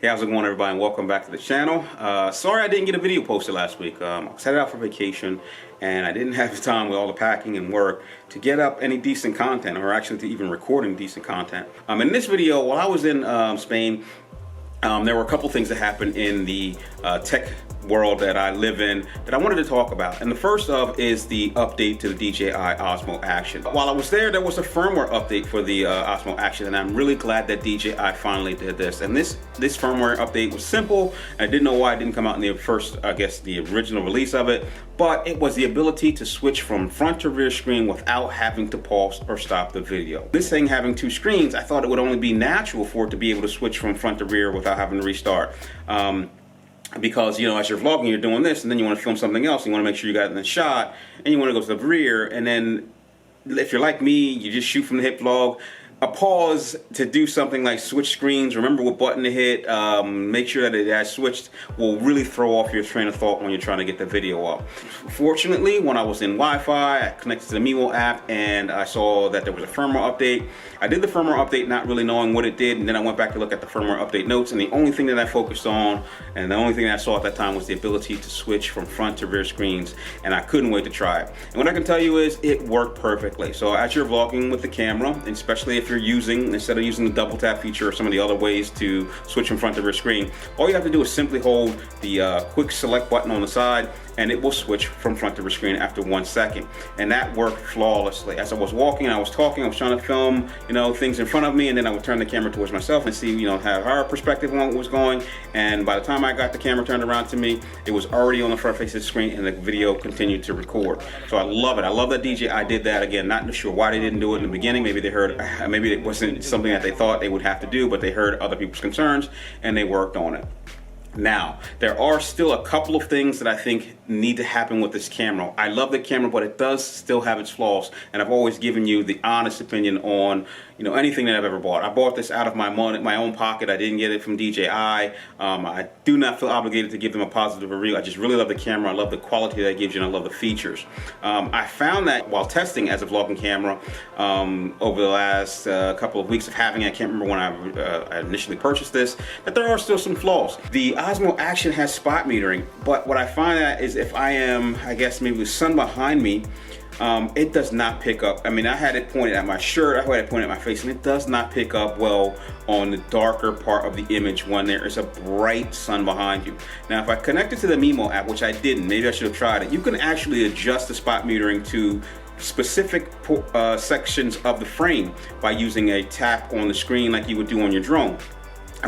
Hey, how's it going, everybody, and welcome back to the channel. Sorry I didn't get a video posted last week. I was headed out for vacation and I didn't have time with all the packing and work to get up any decent content, or actually to even recording decent content. In this video, while I was in Spain, there were a couple things that happened in the tech world that I live in that I wanted to talk about. And the first of is the update to the DJI Osmo Action. While I was there was a firmware update for the Osmo Action, and I'm really glad that DJI finally did this. And this firmware update was simple. I didn't know why it didn't come out in the first, I guess, the original release of it, but it was the ability to switch from front to rear screen without having to pause or stop the video. This thing having two screens, I thought it would only be natural for it to be able to switch from front to rear without having to restart. Because, you know, as you're vlogging, you're doing this, and then you want to film something else, you want to make sure you got it in the shot, and you want to go to the rear, and then if you're like me, you just shoot from the hip vlog. A pause to do something like switch screens, remember what button to hit, make sure that it has switched, will really throw off your train of thought when you're trying to get the video up. Fortunately, when I was in Wi-Fi, I connected to the Mimo app and I saw that there was a firmware update. I did the firmware update not really knowing what it did, and then I went back to look at the firmware update notes, and the only thing that I focused on and the only thing that I saw at that time was the ability to switch from front to rear screens, and I couldn't wait to try it. And what I can tell you is it worked perfectly. So as you're vlogging with the camera, and especially if you're using, instead of using the double tap feature or some of the other ways to switch from front to rear screen, all you have to do is simply hold the quick select button on the side, and it will switch from front to rear screen after 1 second. And that worked flawlessly. As I was walking, I was talking, I was trying to film, you know, things in front of me, and then I would turn the camera towards myself and see, you know, have our perspective on what was going. And by the time I got the camera turned around to me, it was already on the front face of the screen, and the video continued to record. So I love it. I love that DJI did that. Again, not sure why they didn't do it in the beginning. Maybe they heard, maybe it wasn't something that they thought they would have to do, but they heard other people's concerns and they worked on it. Now, there are still a couple of things that I think need to happen with this camera. I love the camera, but it does still have its flaws, and I've always given you the honest opinion on, you know, anything that I've ever bought. I bought this out of my own pocket. I didn't get it from DJI. I do not feel obligated to give them a positive review. I just really love the camera. I love the quality that it gives you, and I love the features. I found that while testing as a vlogging camera over the last couple of weeks of having it, I can't remember when I initially purchased this, that there are still some flaws. The Osmo Action has spot metering, but what I find that is if I am, I guess maybe with sun behind me, it does not pick up. I mean, I had it pointed at my shirt, I had it pointed at my face, and it does not pick up well on the darker part of the image when there is a bright sun behind you. Now, if I connected to the Mimo app, which I didn't, maybe I should have tried it, you can actually adjust the spot metering to specific sections of the frame by using a tap on the screen like you would do on your drone.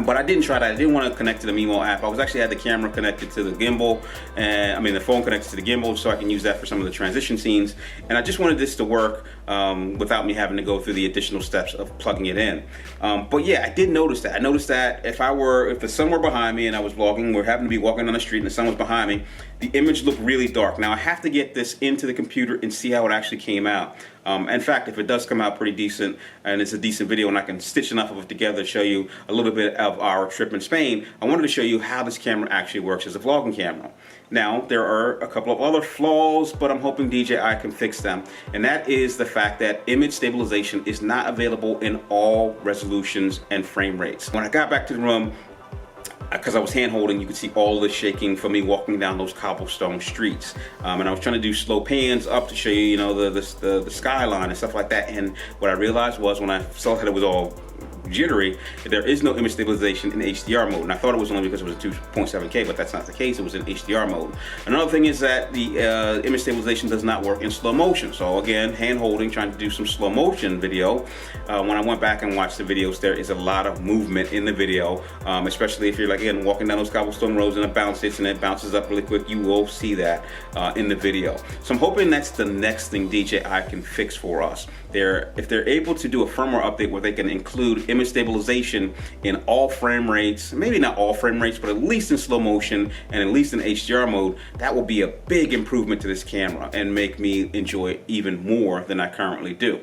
But I didn't try that. I didn't want to connect to the Mimo app. I was actually had the camera connected to the gimbal, and I mean the phone connected to the gimbal, so I can use that for some of the transition scenes. And I just wanted this to work without me having to go through the additional steps of plugging it in. But yeah, I did notice that. I noticed that if the sun were behind me and I was vlogging, we happened to be walking down the street and the sun was behind me, the image looked really dark. Now I have to get this into the computer and see how it actually came out. In fact, if it does come out pretty decent and it's a decent video and I can stitch enough of it together to show you a little bit of our trip in Spain, I wanted to show you how this camera actually works as a vlogging camera. Now, there are a couple of other flaws, but I'm hoping DJI can fix them. And that is the fact that image stabilization is not available in all resolutions and frame rates. When I got back to the room, because I was hand holding, you could see all the shaking from me walking down those cobblestone streets, and I was trying to do slow pans up to show you, you know, the skyline and stuff like that. And what I realized was when I saw that it was all jittery, there is no image stabilization in HDR mode. And I thought it was only because it was a 2.7K, but that's not the case. It was in HDR mode. Another thing is that the image stabilization does not work in slow motion. So again, hand holding, trying to do some slow motion video. When I went back and watched the videos, there is a lot of movement in the video, especially if you're like, again, walking down those cobblestone roads and it bounces up really quick. You will see that in the video. So I'm hoping that's the next thing DJI can fix for us. If they're able to do a firmware update where they can include image stabilization in all frame rates, maybe not all frame rates, but at least in slow motion and at least in HDR mode, that will be a big improvement to this camera and make me enjoy it even more than I currently do.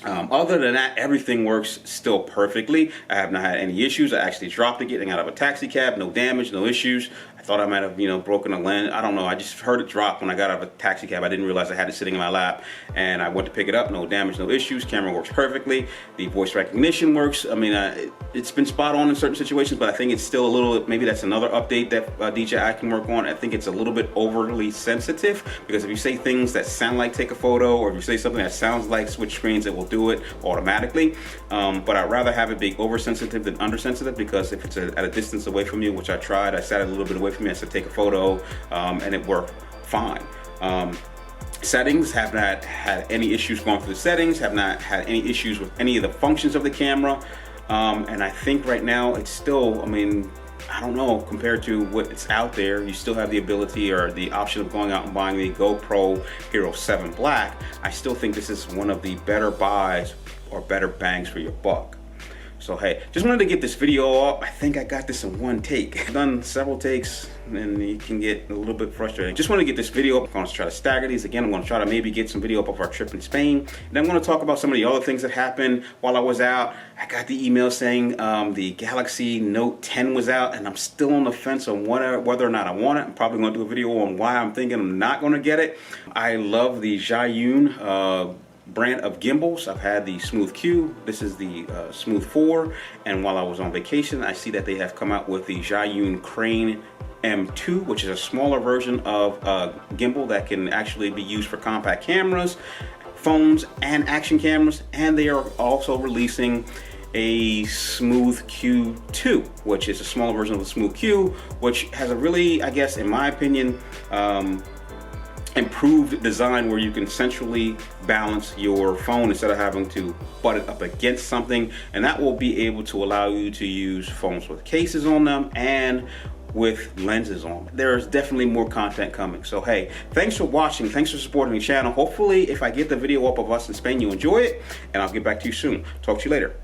Other than that, everything works still perfectly. I have not had any issues. I actually dropped it getting out of a taxi cab. No damage, no issues. I thought I might have, broken a lens. I don't know. I just heard it drop when I got out of a taxi cab. I didn't realize I had it sitting in my lap, and I went to pick it up. No damage, no issues. Camera works perfectly. The voice recognition works. I mean, it's been spot on in certain situations, but I think it's still a little, maybe that's another update that DJI can work on. I think it's a little bit overly sensitive, because if you say things that sound like take a photo, or if you say something that sounds like switch screens, it will do it automatically. But I'd rather have it be oversensitive than undersensitive, because if it's at a distance away from you, which I tried, I sat a little bit away from me, I said take a photo, and it worked fine. Settings, have not had any issues going through the settings, have not had any issues with any of the functions of the camera, and I think right now it's still, I mean, I don't know, compared to what it's out there, you still have the ability or the option of going out and buying the GoPro Hero 7 Black. I still think this is one of the better buys or better bangs for your buck. So hey, just wanted to get this video up. I think I got this in one take. I've done several takes and it can get a little bit frustrating. Just want to get this video up. I'm going to try to stagger these. Again, I'm going to try to maybe get some video up of our trip in Spain. And I'm going to talk about some of the other things that happened while I was out. I got the email saying the Galaxy Note 10 was out, and I'm still on the fence on whether or not I want it. I'm probably going to do a video on why I'm thinking I'm not going to get it. I love the Zhiyun brand of gimbals. I've had the Smooth Q, this is the Smooth 4, and while I was on vacation, I see that they have come out with the Zhiyun Crane M2, which is a smaller version of gimbal that can actually be used for compact cameras, phones, and action cameras. And they are also releasing a Smooth Q2, which is a smaller version of the Smooth Q, which has a really, I guess, in my opinion, improved design where you can centrally balance your phone instead of having to butt it up against something, and that will be able to allow you to use phones with cases on them and with lenses on. There's definitely more content coming. So hey, thanks for watching, thanks for supporting the channel. Hopefully if I get the video up of us in Spain, you enjoy it, and I'll get back to you soon. Talk to you later.